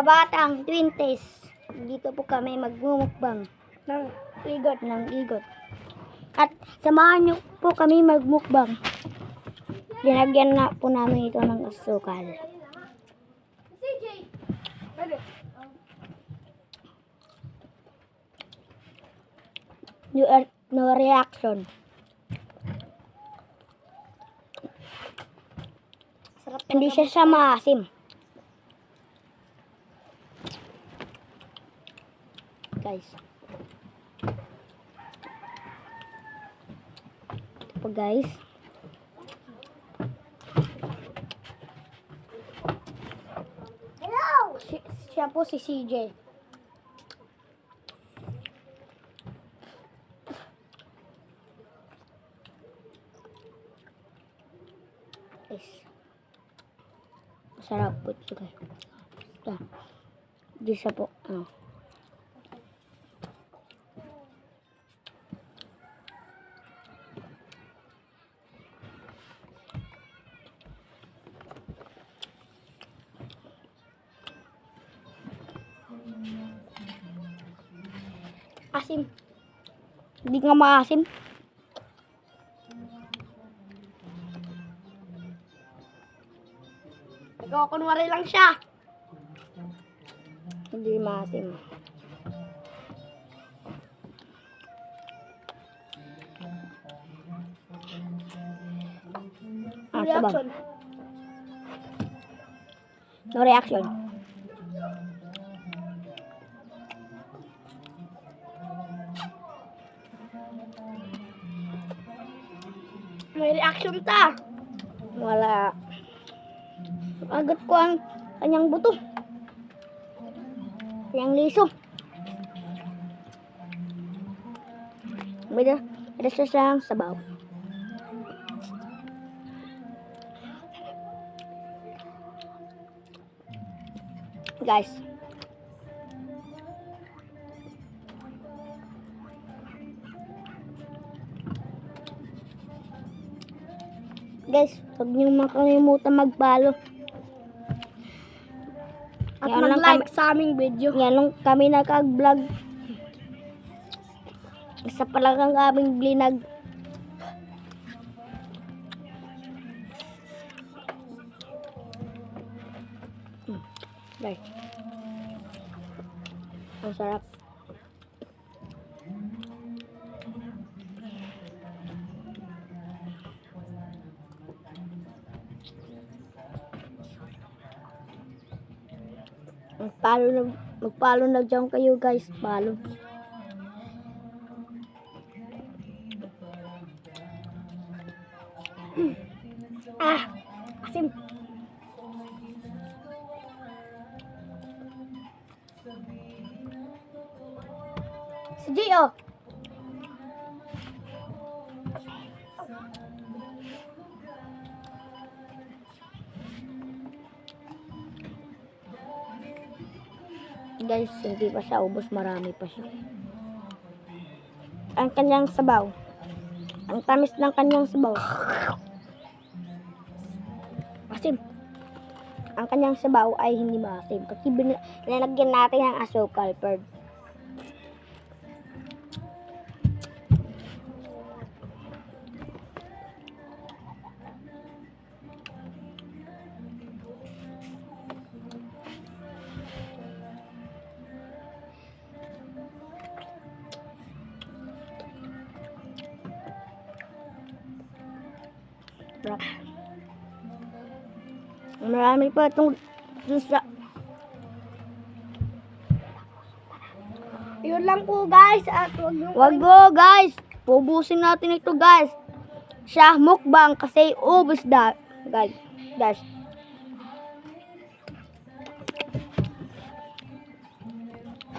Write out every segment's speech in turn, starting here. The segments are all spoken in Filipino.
Kabatang 20s. Dito po kami magmumukbang ng igot. At samahan niyo po kami magmukbang. Dinagyan na po namin ito ng asukal. CJ! Ano? No reaction. Sarap Hindi siya maasim. Guys. Ito po guys. Hello! Siya po si CJ. Guys. Masarap po ito guys. Ito. Di siya po. Asim. Hindi nga maasim. Ikaw, kunwari lang siya. Hindi maasim. Sabaw. Reaction. No reaction. May reaction ta. Wala. Agat ko ang kanyang buto. Kanyang liso. May siya siyang sabaw. Guys. Guys, huwag niyo makalimutan mag-follow. At Yan lang mag-like sa aming video. Yan lang kami nag-vlog. Isa pa lang ang aming blinag. Guys. Ang sarap. Magpalo na dyan kayo guys. Palo. Asim. Si Gio. Guys, hindi pa siya ubos, marami pa siya. Ang kanyang sabaw. Ang tamis ng kanyang sabaw. Asim. Ang kanyang sabaw ay hindi maasim kasi linagyan natin ng asukal per. Marami pa itong sa... Yun lang po guys. At Wag go guys. Pubusin natin ito guys. Siya mukbang kasi ubos da. Guys.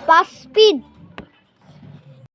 Fast speed.